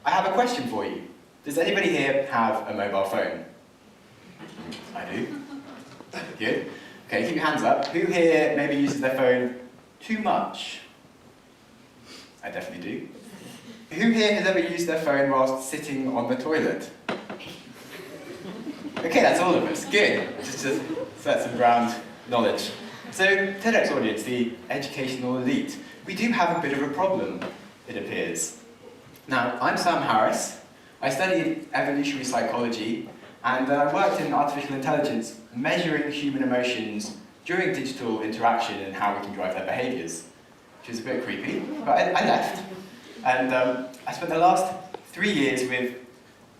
I have a question for you. Does anybody here have a mobile phone? I do. Good. Okay, keep your hands up. Who here maybe uses their phone too much? I definitely do. Who here has ever used their phone whilst sitting on the toilet? Okay, that's all of us. Good. Just to set some ground knowledge. So, TEDx audience, the educational elite, we do have a bit of a problem, it appears. Now, I'm Sam Harris. I studied evolutionary psychology, and I worked in artificial intelligence, measuring human emotions during digital interaction and how we can drive their behaviours, which was a bit creepy, but I left. And I spent the last 3 years with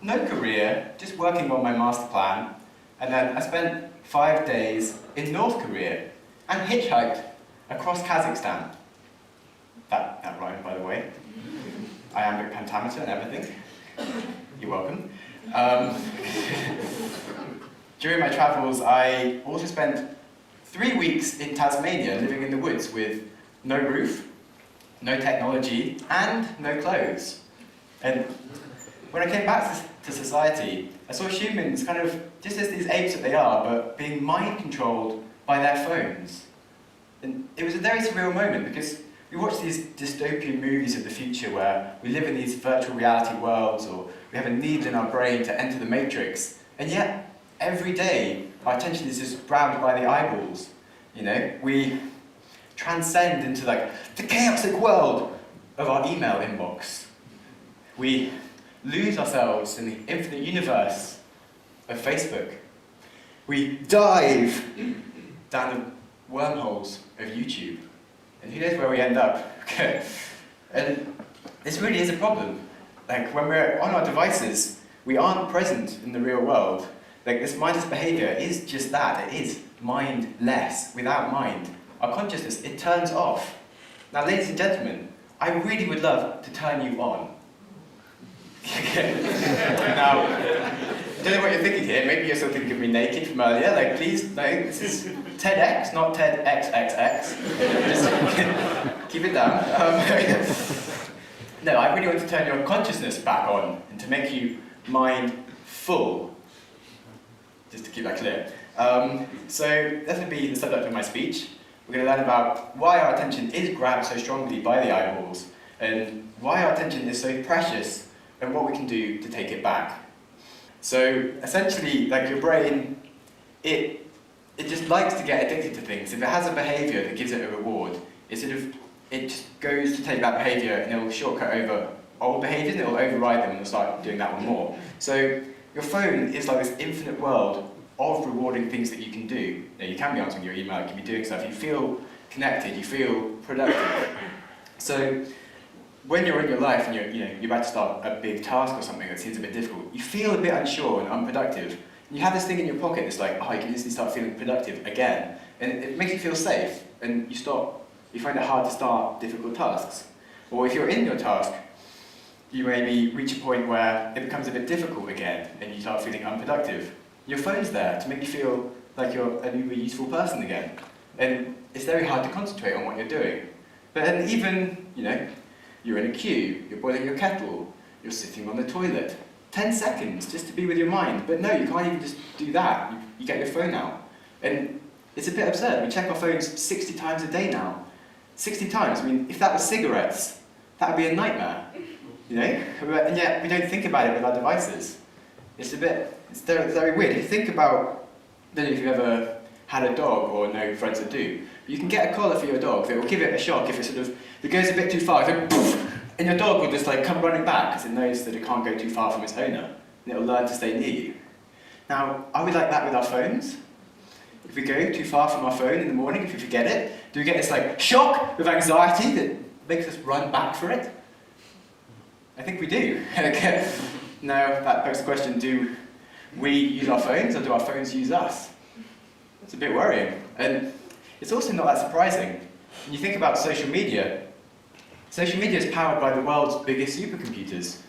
no career, just working on my master plan, and then I spent 5 days in North Korea and hitchhiked across Kazakhstan. That rhymed, by the way. Iambic pentameter and everything. You're welcome. During my travels, I also spent 3 weeks in Tasmania, living in the woods with no roof, no technology, and no clothes. And when I came back to society, I saw humans kind of, just as these apes that they are, but being mind-controlled by their phones. And it was a very surreal moment, because we watch these dystopian movies of the future where we live in these virtual reality worlds, or we have a needle in our brain to enter the matrix, and yet, every day, our attention is just grabbed by the eyeballs. You know, we transcend into like the chaotic world of our email inbox. We lose ourselves in the infinite universe of Facebook. We dive down the wormholes of YouTube. And who knows where we end up. And this really is a problem. Like, when we're on our devices, we aren't present in the real world. Like, this mindless behavior is just that. It is mindless, without mind. Our consciousness, it turns off. Now, ladies and gentlemen, I really would love to turn you on. Now, I don't know what you're thinking here. Maybe you're still thinking of me naked from earlier. Like, please, no, this is TEDx, not TEDxXX. Just keep it down. No, I really want to turn your consciousness back on and to make you mindful. Just to keep that clear. So that's going to be the subject of my speech. We're going to learn about why our attention is grabbed so strongly by the eyeballs, and why our attention is so precious, and what we can do to take it back. So essentially, like, your brain, it just likes to get addicted to things. If it has a behaviour that gives it a reward, it just goes to take that behaviour and it'll shortcut over old behaviours, and it'll override them and it'll start doing that one more. So your phone is like this infinite world of rewarding things that you can do. You know, you can be answering your email, you can be doing stuff, you feel connected, you feel productive. So when you're in your life and you're about to start a big task or something that seems a bit difficult, you feel a bit unsure and unproductive. And you have this thing in your pocket that's like, oh, you can instantly start feeling productive again. And it makes you feel safe, and you find it hard to start difficult tasks. Or if you're in your task, you maybe reach a point where it becomes a bit difficult again, and you start feeling unproductive. Your phone's there to make you feel like you're a new, useful person again. And it's very hard to concentrate on what you're doing. But then even, you're in a queue, you're boiling your kettle, you're sitting on the toilet. 10 seconds just to be with your mind. But no, you can't even just do that. You get your phone out. And it's a bit absurd. We check our phones 60 times a day now. 60 times. I mean, if that was cigarettes, that would be a nightmare. And yet we don't think about it with our devices. It's very weird. If you think about, I don't know if you've ever had a dog or know friends that do, you can get a collar for your dog that will give it a shock if it goes a bit too far. It's like, poof, and your dog will just come running back because it knows that it can't go too far from its owner, and it'll learn to stay near you. Now, are we like that with our phones? If we go too far from our phone in the morning, if we forget it, do we get this shock of anxiety that makes us run back for it? I think we do. Now, that begs the question, do we use our phones, or do our phones use us? It's a bit worrying. And it's also not that surprising. When you think about social media is powered by the world's biggest supercomputers.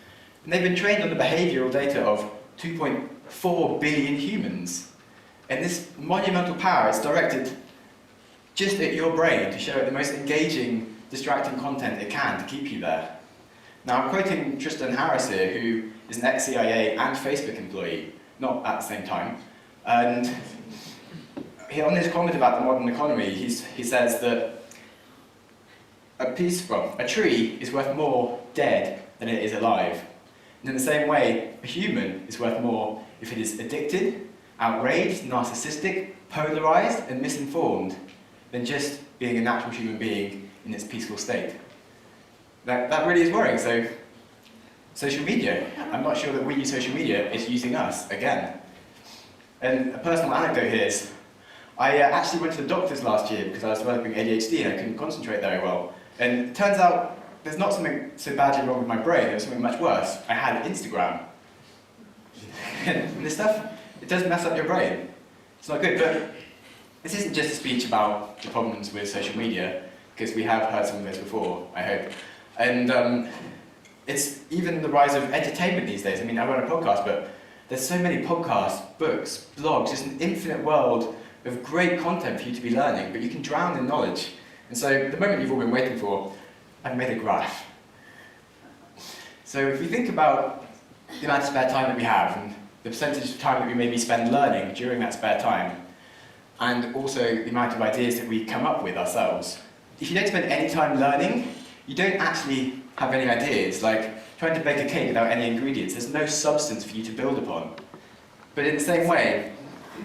And they've been trained on the behavioural data of 2.4 billion humans. And this monumental power is directed just at your brain to show it the most engaging, distracting content it can to keep you there. Now, I'm quoting Tristan Harris here, who is an ex-CIA and Facebook employee, not at the same time. And on his comment about the modern economy, he says that a tree is worth more dead than it is alive. And in the same way, a human is worth more if it is addicted, outraged, narcissistic, polarized, and misinformed than just being a natural human being in its peaceful state. That really is worrying. So, social media, I'm not sure that we use social media is using us again. And a personal anecdote here is, I actually went to the doctors last year because I was developing ADHD and I couldn't concentrate very well. And it turns out there's not something so badly wrong with my brain, there was something much worse. I had Instagram. And this stuff, it does mess up your brain. It's not good, but this isn't just a speech about the problems with social media, because we have heard some of this before, I hope. And it's even the rise of entertainment these days. I mean, I run a podcast, but there's so many podcasts, books, blogs, just an infinite world of great content for you to be learning, but you can drown in knowledge. And so, the moment you've all been waiting for, I've made a graph. So if we think about the amount of spare time that we have, and the percentage of time that we maybe spend learning during that spare time, and also the amount of ideas that we come up with ourselves. If you don't spend any time learning, you don't actually have any ideas, like trying to bake a cake without any ingredients. There's no substance for you to build upon. But in the same way,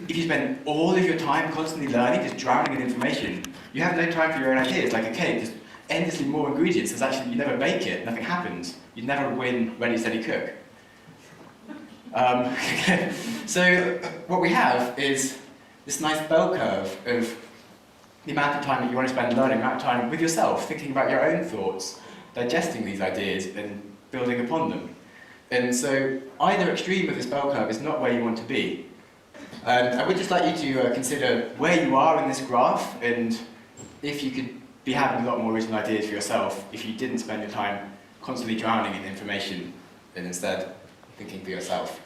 if you spend all of your time constantly learning, just drowning in information, you have no time for your own ideas, like a cake, just endlessly more ingredients. There's actually, you never bake it, nothing happens. You never win ready, steady, cook. So what we have is this nice bell curve of the amount of time that you want to spend learning, the amount of time with yourself, thinking about your own thoughts, digesting these ideas and building upon them. And so either extreme of this bell curve is not where you want to be. I would just like you to consider where you are in this graph, and if you could be having a lot more original ideas for yourself if you didn't spend your time constantly drowning in information and instead thinking for yourself.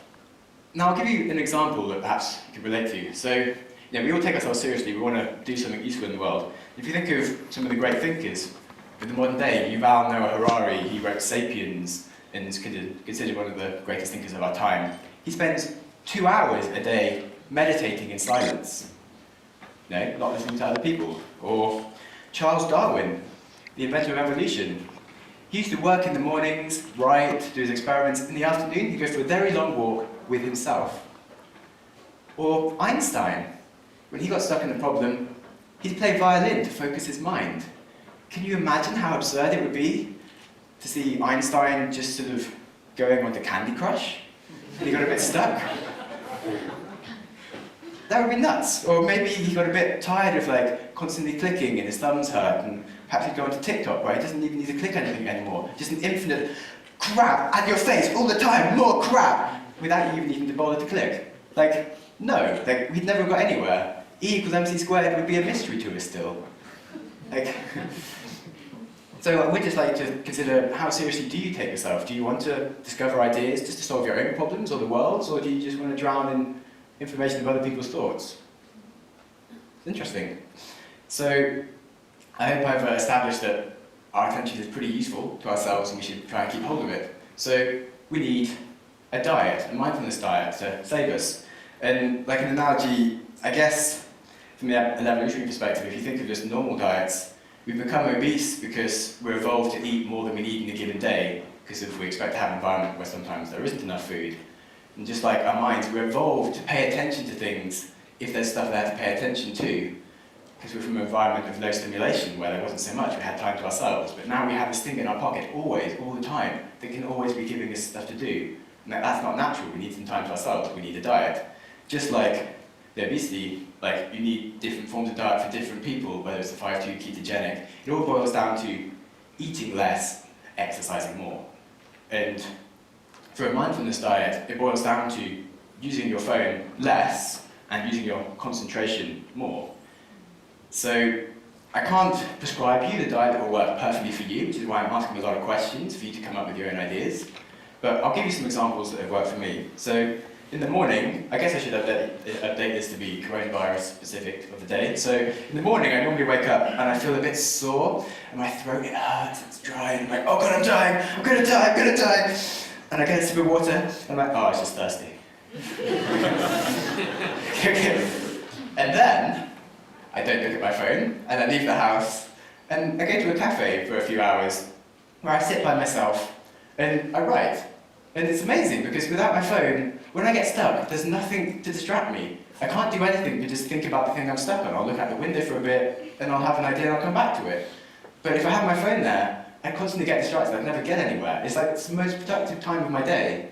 Now I'll give you an example that perhaps you can relate to. So, we all take ourselves seriously, we want to do something useful in the world. If you think of some of the great thinkers of the modern day, Yuval Noah Harari, he wrote *Sapiens* and is considered one of the greatest thinkers of our time. He spends 2 hours a day meditating in silence, not listening to other people. Or Charles Darwin, the inventor of evolution. He used to work in the mornings, write, do his experiments. In the afternoon, he'd go for a very long walk with himself. Or Einstein, when he got stuck in a problem, he'd play violin to focus his mind. Can you imagine how absurd it would be to see Einstein just sort of going on to Candy Crush? And he got a bit stuck? That would be nuts. Or maybe he got a bit tired of constantly clicking and his thumbs hurt, and perhaps he'd go onto TikTok where he doesn't even need to click anything anymore. Just an infinite crap at your face all the time, more crap, without you even needing to bother to click. No, we'd never got anywhere. E equals mc squared would be a mystery to us still. So I would just like to consider, how seriously do you take yourself? Do you want to discover ideas just to solve your own problems or the world's, or do you just want to drown in information of other people's thoughts? It's interesting. So I hope I've established that our attention is pretty useful to ourselves and we should try and keep hold of it. So we need a diet, a mindfulness diet, to save us. And like an analogy, I guess, from an evolutionary perspective, if you think of just normal diets, we've become obese because we're evolved to eat more than we need in a given day, because if we expect to have an environment where sometimes there isn't enough food. And just like our minds, we're evolved to pay attention to things if there's stuff there to pay attention to, because we're from an environment of low stimulation where there wasn't so much, we had time to ourselves. But now we have this thing in our pocket always, all the time, that can always be giving us stuff to do. And that's not natural, we need some time to ourselves, we need a diet. Just like the obesity, you need different forms of diet for different people, whether it's the 5-2 ketogenic. It all boils down to eating less, exercising more. And for a mindfulness diet, it boils down to using your phone less and using your concentration more. So I can't prescribe you the diet that will work perfectly for you, which is why I'm asking a lot of questions for you to come up with your own ideas. But I'll give you some examples that have worked for me. So in the morning, I guess I should update this to be coronavirus specific of the day. So in the morning, I normally wake up and I feel a bit sore, and my throat, it hurts, it's dry, and I'm like, oh God, I'm dying, I'm gonna die. And I get a sip of water, and I'm like, oh, it's just thirsty. And then, I don't look at my phone, and I leave the house, and I go to a cafe for a few hours, where I sit by myself, and I write. And it's amazing, because without my phone, when I get stuck, there's nothing to distract me. I can't do anything but just think about the thing I'm stuck on. I'll look out the window for a bit, and I'll have an idea and I'll come back to it. But if I have my phone there, I constantly get distracted, I never get anywhere. It's like, it's the most productive time of my day.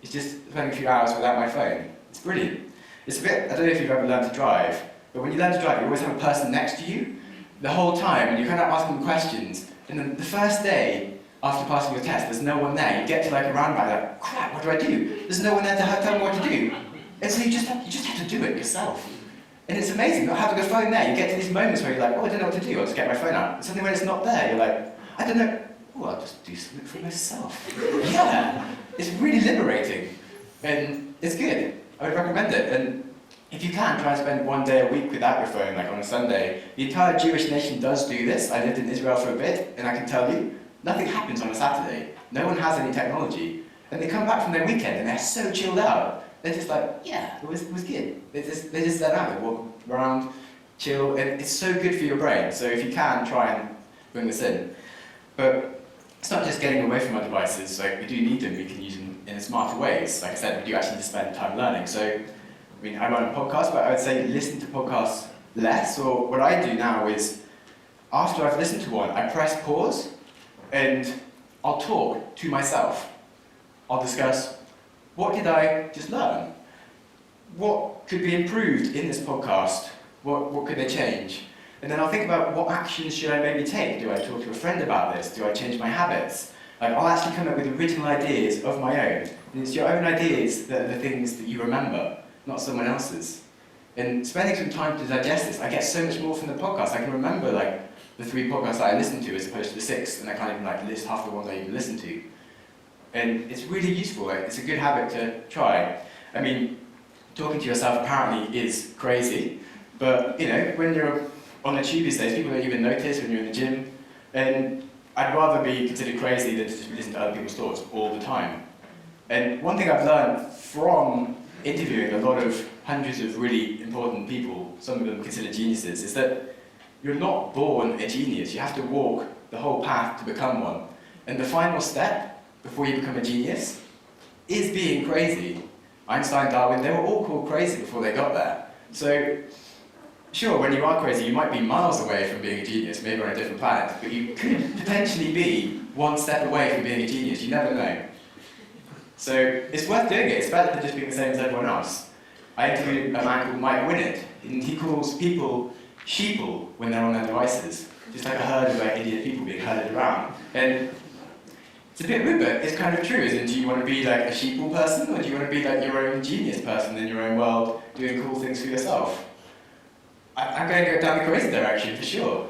It's just spending a few hours without my phone. It's brilliant. It's a bit, I don't know if you've ever learned to drive, but when you learn to drive, you always have a person next to you the whole time, and you kind of ask them questions. And then the first day, after passing your test, there's no one there. You get to like a roundabout, like, crap, what do I do? There's no one there to tell me what to do. And so you just have to do it yourself. And it's amazing, not having a phone there. You get to these moments where you're like, oh, I don't know what to do, I'll just get my phone out. And suddenly when it's not there, you're like, I don't know, oh, I'll just do something for myself. Yeah, it's really liberating. And it's good. I would recommend it. And if you can, try and spend one day a week without your phone, like on a Sunday. The entire Jewish nation does do this. I lived in Israel for a bit, and I can tell you, nothing happens on a Saturday. No one has any technology. And they come back from their weekend, and they're so chilled out. They're just like, yeah, it was good. They just set out, they walk around, chill, and it's so good for your brain. So if you can, try and bring this in. But it's not just getting away from our devices, like we do need them, we can use them in smarter ways. Like I said, we do actually need to spend time learning. So, I mean, I run a podcast, but I would say listen to podcasts less, or what I do now is, after I've listened to one, I press pause, and I'll talk to myself. I'll discuss, what did I just learn? What could be improved in this podcast? What could they change? And then I'll think about what actions should I maybe take? Do I talk to a friend about this? Do I change my habits? Like, I'll actually come up with original ideas of my own. And it's your own ideas that are the things that you remember, not someone else's. And spending some time to digest this, I get so much more from the podcast. I can remember like the 3 podcasts that I listened to as opposed to the 6, and I can't even like list half the ones I even listened to. And it's really useful, like, it's a good habit to try. I mean, talking to yourself apparently is crazy, but you know, when you're on the tube these days, people don't even notice when you're in the gym, and I'd rather be considered crazy than to just listen to other people's thoughts all the time. And one thing I've learned from interviewing a lot of hundreds of really important people, some of them considered geniuses, is that you're not born a genius. You have to walk the whole path to become one. And the final step, before you become a genius, is being crazy. Einstein, Darwin, they were all called crazy before they got there. So, sure, when you are crazy, you might be miles away from being a genius, maybe on a different planet, but you could potentially be one step away from being a genius, you never know. So, it's worth doing it. It's better than just being the same as everyone else. I interviewed a man called Mike Winnett, and he calls people sheeple when they're on their devices, just like a herd of like idiot people being herded around. And it's a bit rude, but it's kind of true, isn't it? Do you want to be like a sheeple person, or do you want to be like your own genius person in your own world, doing cool things for yourself? I'm going to go down the crazy direction for sure,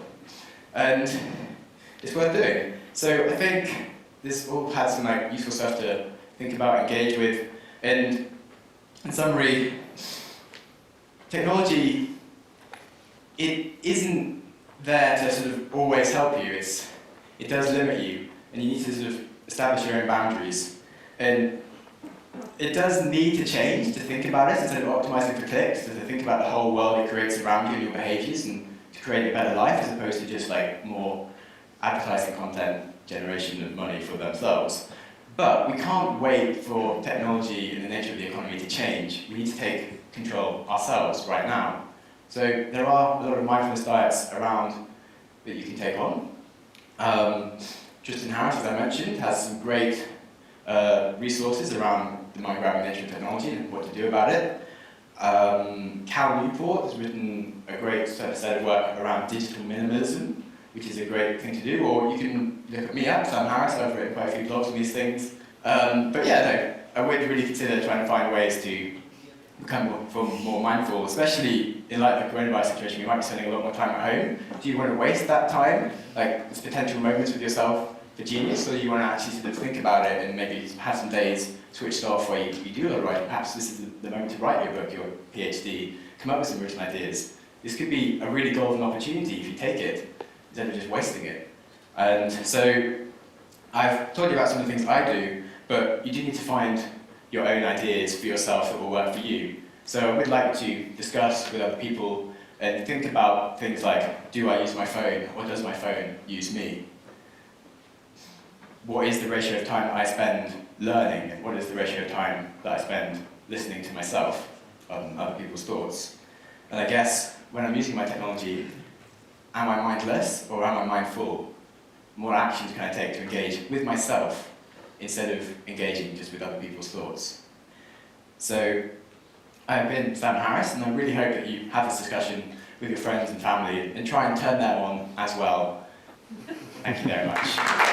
and it's worth doing. So I think this all has some like useful stuff to think about, engage with, and in summary, technology, it isn't there to sort of always help you. It does limit you, and you need to sort of establish your own boundaries. And it does need to change to think about it instead of optimizing for clicks, to think about the whole world it creates around you and your behaviors, and to create a better life as opposed to just like more advertising content generation of money for themselves. But we can't wait for technology and the nature of the economy to change. We need to take control ourselves right now. So there are a lot of mindfulness diets around that you can take on. Tristan Harris, as I mentioned, has some great resources around the mind-grabbing nature of technology and what to do about it. Cal Newport has written a great set of work around digital minimalism, which is a great thing to do, or you can look at me up, Sam Harris. I've written quite a few blogs on these things. But yeah, no, I would really consider trying to find ways to become more mindful, especially in light of the coronavirus situation. You might be spending a lot more time at home. Do you want to waste that time, like these potential moments with yourself, for genius, or you want to actually sort of think about it and maybe have some days switched off where you do a lot of writing. Perhaps this is the moment to write your book, your PhD, come up with some original ideas. This could be a really golden opportunity if you take it, instead of just wasting it. And so I've told you about some of the things I do, but you do need to find your own ideas for yourself that will work for you. So I would like to discuss with other people and think about things like, do I use my phone, or does my phone use me? What is the ratio of time I spend learning, and what is the ratio of time that I spend listening to myself, other people's thoughts? And I guess when I'm using my technology, am I mindless or am I mindful? What actions can I take to engage with myself instead of engaging just with other people's thoughts? So I've been Sam Harris, and I really hope that you have this discussion with your friends and family and try and turn them on as well. Thank you very much.